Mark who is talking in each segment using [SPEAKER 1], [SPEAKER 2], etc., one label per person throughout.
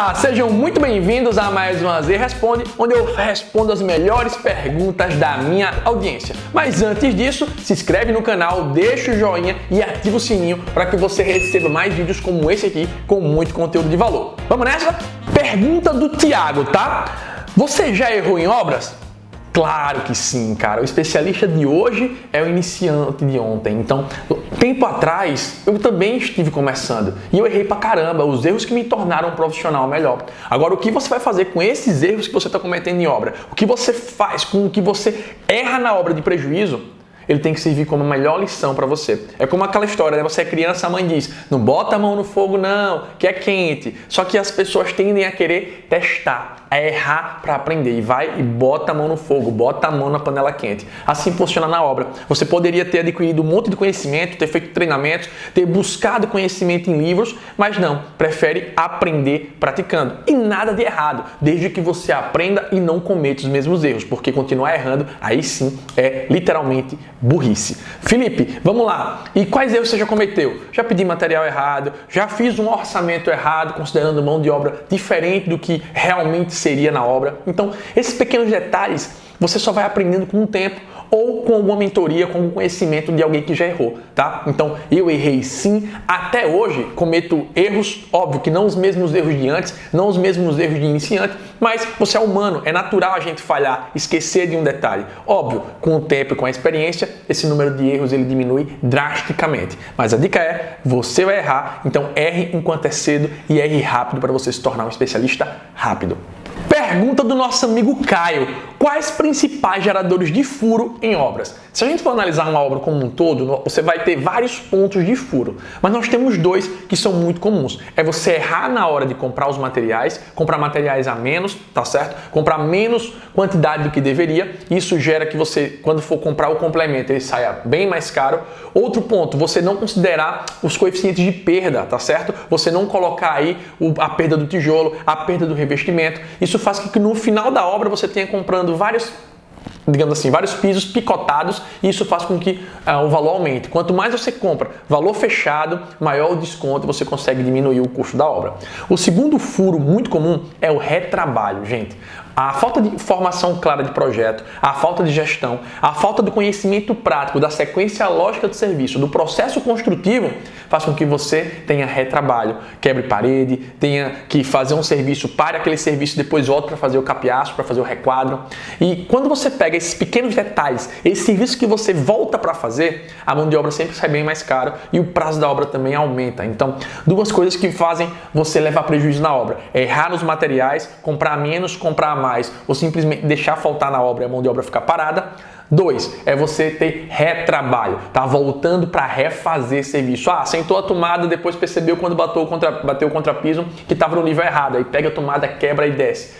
[SPEAKER 1] Olá, sejam muito bem-vindos a mais uma Z Responde, onde eu respondo as melhores perguntas da minha audiência. Mas antes disso, se inscreve no canal, deixa o joinha e ativa o sininho para que você receba mais vídeos como esse aqui, com muito conteúdo de valor. Vamos nessa? Pergunta do Thiago, tá? Você já errou em obras? Claro que sim, cara. O especialista de hoje é o iniciante de ontem. Então, tempo atrás, eu também estive começando e eu errei pra caramba, os erros que me tornaram um profissional melhor. Agora, o que você vai fazer com esses erros que você está cometendo em obra? O que você faz com o que você erra na obra de prejuízo? Ele tem que servir como a melhor lição para você. É como aquela história, né? Você é criança, a mãe diz, não bota a mão no fogo não, que é quente. Só que as pessoas tendem a querer testar, a errar para aprender. E vai e bota a mão no fogo, bota a mão na panela quente. Assim funciona na obra. Você poderia ter adquirido um monte de conhecimento, ter feito treinamentos, ter buscado conhecimento em livros, mas não, prefere aprender praticando. E nada de errado, desde que você aprenda e não cometa os mesmos erros, porque continuar errando, aí sim, é literalmente burrice. Felipe, vamos lá. E quais erros você já cometeu? Já pedi material errado, já fiz um orçamento errado, considerando mão de obra diferente do que realmente seria na obra. Então, esses pequenos detalhes você só vai aprendendo com o tempo ou com alguma mentoria, com algum conhecimento de alguém que já errou, tá? Então, eu errei sim, até hoje cometo erros, óbvio que não os mesmos erros de antes, não os mesmos erros de iniciante, mas você é humano, é natural a gente falhar, esquecer de um detalhe. Óbvio, com o tempo e com a experiência, esse número de erros ele diminui drasticamente. Mas a dica é, você vai errar, então erre enquanto é cedo e erre rápido para você se tornar um especialista rápido. Pergunta do nosso amigo Caio. Quais principais geradores de furo em obras? Se a gente for analisar uma obra como um todo, você vai ter vários pontos de furo. Mas nós temos dois que são muito comuns. É você errar na hora de comprar os materiais, comprar materiais a menos, tá certo? Comprar menos quantidade do que deveria. Isso gera que você, quando for comprar o complemento, ele saia bem mais caro. Outro ponto, você não considerar os coeficientes de perda, tá certo? Você não colocar aí a perda do tijolo, a perda do revestimento. Isso faz com que no final da obra você tenha comprando vários pisos picotados e isso faz com que o valor aumente. Quanto mais você compra valor fechado, maior o desconto, você consegue diminuir o custo da obra. O segundo furo muito comum é o retrabalho, gente. A falta de formação clara de projeto, a falta de gestão, a falta do conhecimento prático, da sequência lógica do serviço, do processo construtivo, faz com que você tenha retrabalho, quebre parede, tenha que fazer um serviço, pare aquele serviço, depois volte para fazer o capeaço, para fazer o requadro. E quando você pega esses pequenos detalhes, esse serviço que você volta para fazer, a mão de obra sempre sai bem mais caro e o prazo da obra também aumenta. Então, duas coisas que fazem você levar prejuízo na obra: é errar nos materiais, comprar menos, comprar mais, ou simplesmente deixar faltar na obra e a mão de obra ficar parada. 2, é você ter retrabalho, tá voltando para refazer serviço. Sentou a tomada, depois percebeu quando bateu o contrapiso que estava no nível errado, aí pega a tomada, quebra e desce.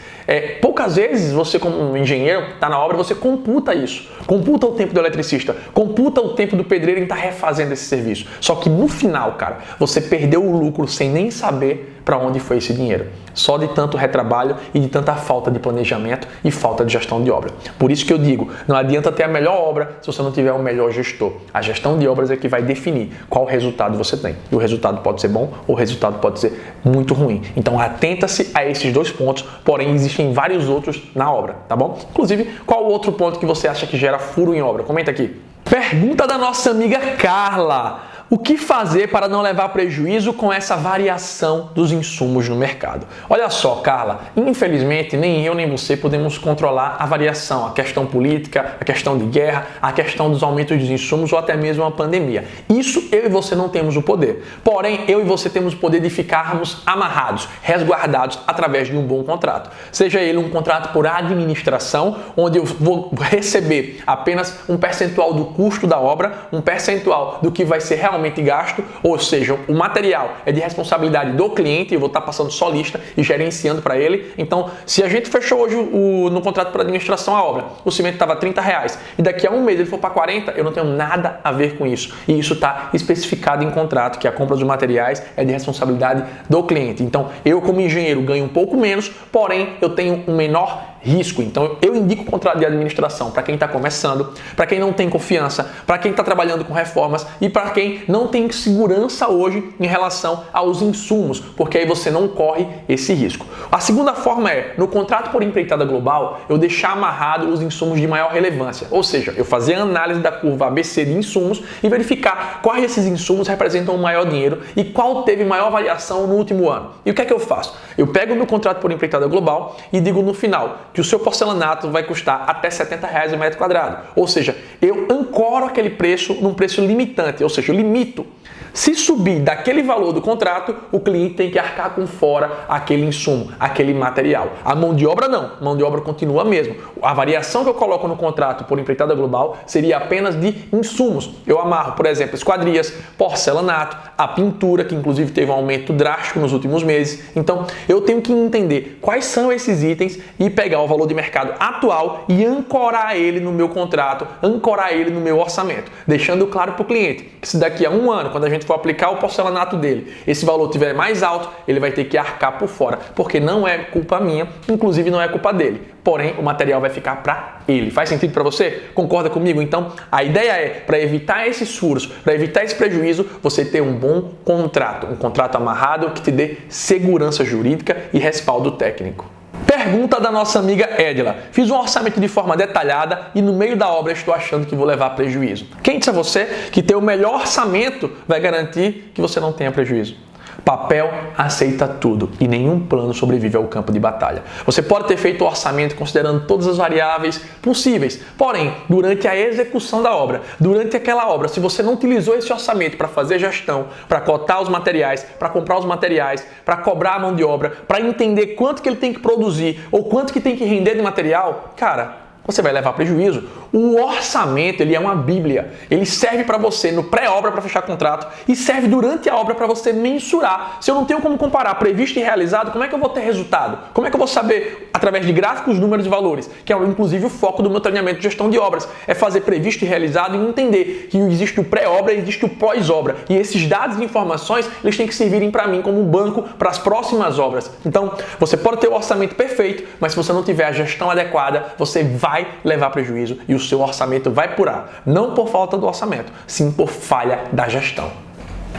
[SPEAKER 1] Poucas vezes você, como engenheiro, está na obra, você computa isso. Computa o tempo do eletricista, computa o tempo do pedreiro em estar refazendo esse serviço. Só que no final, cara, você perdeu o lucro sem nem saber para onde foi esse dinheiro. Só de tanto retrabalho e de tanta falta de planejamento e falta de gestão de obra. Por isso que eu digo, não adianta ter a melhor obra se você não tiver o melhor gestor. A gestão de obras é que vai definir qual resultado você tem. E o resultado pode ser bom ou o resultado pode ser muito ruim. Então atenta-se a esses dois pontos, porém existem vários outros na obra, tá bom? Inclusive, qual o outro ponto que você acha que gera furo em obra? Comenta aqui. Pergunta da nossa amiga Carla. O que fazer para não levar prejuízo com essa variação dos insumos no mercado? Olha só, Carla, infelizmente nem eu nem você podemos controlar a variação, a questão política, a questão de guerra, a questão dos aumentos dos insumos ou até mesmo a pandemia. Isso eu e você não temos o poder. Porém, eu e você temos o poder de ficarmos amarrados, resguardados através de um bom contrato. Seja ele um contrato por administração, onde eu vou receber apenas um percentual do custo da obra, um percentual do que vai ser realmente gasto, ou seja, o material é de responsabilidade do cliente, eu vou estar passando só lista e gerenciando para ele. Então, se a gente fechou hoje no contrato por administração a obra, o cimento estava R$30 e daqui a um mês ele for para 40, eu não tenho nada a ver com isso. E isso está especificado em contrato, que a compra dos materiais é de responsabilidade do cliente. Então, eu como engenheiro ganho um pouco menos, porém eu tenho um menor risco. Então eu indico o contrato de administração para quem está começando, para quem não tem confiança, para quem está trabalhando com reformas e para quem não tem segurança hoje em relação aos insumos, porque aí você não corre esse risco. A segunda forma é, no contrato por empreitada global, eu deixar amarrado os insumos de maior relevância, ou seja, eu fazer a análise da curva ABC de insumos e verificar quais desses insumos representam o maior dinheiro e qual teve maior variação no último ano. E o que é que eu faço? Eu pego o meu contrato por empreitada global e digo no final que o seu porcelanato vai custar até R$70 o metro quadrado. Ou seja, eu ancoro aquele preço num preço limitante, ou seja, eu limito. Se subir daquele valor do contrato, o cliente tem que arcar com fora aquele insumo, aquele material. A mão de obra não, a mão de obra continua a mesma. A variação que eu coloco no contrato por empreitada global seria apenas de insumos. Eu amarro, por exemplo, esquadrias, porcelanato, a pintura, que inclusive teve um aumento drástico nos últimos meses. Então, eu tenho que entender quais são esses itens e pegar o valor de mercado atual e ancorar ele no meu contrato, ancorar ele no meu orçamento, deixando claro para o cliente que se daqui a um ano, quando a gente for aplicar o porcelanato dele, esse valor estiver mais alto, ele vai ter que arcar por fora, porque não é culpa minha, inclusive não é culpa dele. Porém, o material vai ficar para ele. Faz sentido para você? Concorda comigo? Então, a ideia é, para evitar esses furos, para evitar esse prejuízo, você ter um bom contrato, um contrato amarrado que te dê segurança jurídica e respaldo técnico. Pergunta da nossa amiga Edila. Fiz um orçamento de forma detalhada e no meio da obra estou achando que vou levar prejuízo. Quem disse a você que ter o melhor orçamento vai garantir que você não tenha prejuízo? Papel aceita tudo e nenhum plano sobrevive ao campo de batalha. Você pode ter feito o orçamento considerando todas as variáveis possíveis, porém, durante a execução da obra, durante aquela obra, se você não utilizou esse orçamento para fazer gestão, para cotar os materiais, para comprar os materiais, para cobrar a mão de obra, para entender quanto que ele tem que produzir ou quanto que tem que render de material, cara, você vai levar prejuízo. O orçamento, ele é uma bíblia. Ele serve para você no pré-obra para fechar contrato e serve durante a obra para você mensurar. Se eu não tenho como comparar previsto e realizado, como é que eu vou ter resultado? Como é que eu vou saber, através de gráficos, números e valores? Que é inclusive o foco do meu treinamento de gestão de obras. É fazer previsto e realizado e entender que existe o pré-obra e existe o pós-obra. E esses dados e informações, eles têm que servirem para mim como um banco para as próximas obras. Então, você pode ter o orçamento perfeito, mas se você não tiver a gestão adequada, você vai levar prejuízo e o seu orçamento vai purar. Não por falta do orçamento, sim por falha da gestão.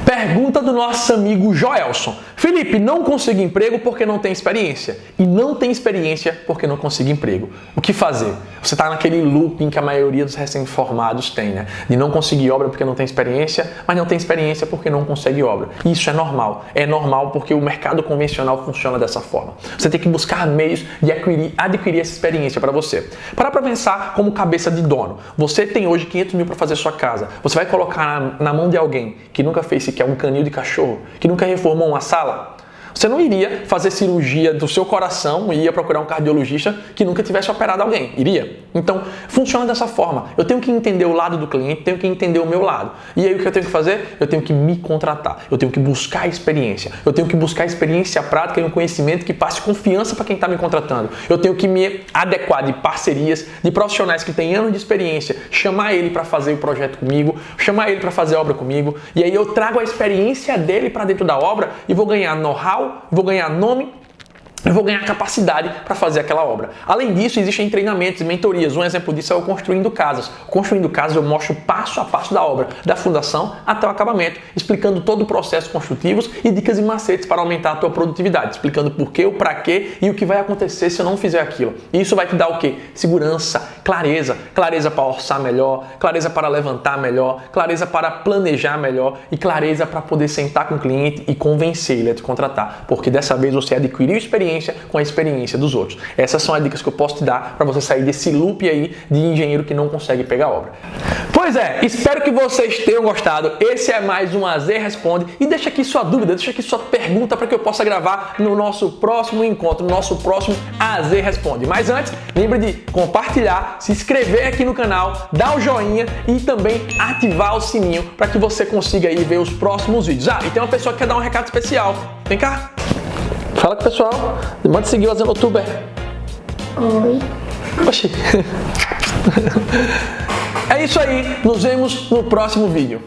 [SPEAKER 1] Pergunta do nosso amigo Joelson. Felipe, não consigo emprego porque não tem experiência. E não tem experiência porque não consigo emprego. O que fazer? Você está naquele looping que a maioria dos recém-formados tem, né? De não conseguir obra porque não tem experiência, mas não tem experiência porque não consegue obra. Isso é normal. É normal porque o mercado convencional funciona dessa forma. Você tem que buscar meios de adquirir essa experiência para você. Para pensar como cabeça de dono. Você tem hoje 500 mil para fazer sua casa. Você vai colocar na mão de alguém que nunca fez sequer um canil de cachorro, que nunca reformou uma sala? Você não iria fazer cirurgia do seu coração e ia procurar um cardiologista que nunca tivesse operado alguém. Iria? Então, funciona dessa forma. Eu tenho que entender o lado do cliente, tenho que entender o meu lado. E aí o que eu tenho que fazer? Eu tenho que me contratar. Eu tenho que buscar experiência. Eu tenho que buscar experiência prática e um conhecimento que passe confiança para quem está me contratando. Eu tenho que me adequar de parcerias, de profissionais que têm anos de experiência, chamar ele para fazer o projeto comigo, chamar ele para fazer a obra comigo. E aí eu trago a experiência dele para dentro da obra e vou ganhar know-how, vou ganhar nome, eu vou ganhar capacidade para fazer aquela obra. Além disso, existem treinamentos e mentorias. Um exemplo disso é o Construindo Casas. Construindo Casas eu mostro passo a passo da obra, da fundação até o acabamento, explicando todo o processo construtivo e dicas e macetes para aumentar a tua produtividade, explicando por quê, o para quê e o que vai acontecer se eu não fizer aquilo. E isso vai te dar o quê? Segurança, clareza. Clareza para orçar melhor, clareza para levantar melhor, clareza para planejar melhor e clareza para poder sentar com o cliente e convencer ele a te contratar. Porque dessa vez você adquiriu experiência com a experiência dos outros. Essas são as dicas que eu posso te dar para você sair desse loop aí de engenheiro que não consegue pegar obra. Pois é, espero que vocês tenham gostado. Esse é mais um AZ Responde. E deixa aqui sua dúvida, deixa aqui sua pergunta para que eu possa gravar no nosso próximo encontro, no nosso próximo AZ Responde. Mas antes, lembre de compartilhar, se inscrever aqui no canal, dar o joinha e também ativar o sininho para que você consiga aí ver os próximos vídeos. Ah, e tem uma pessoa que quer dar um recado especial. Vem cá. Fala com o pessoal. Manda seguir o AZ Youtuber.
[SPEAKER 2] Oi.
[SPEAKER 1] Oxi. É isso aí. Nos vemos no próximo vídeo.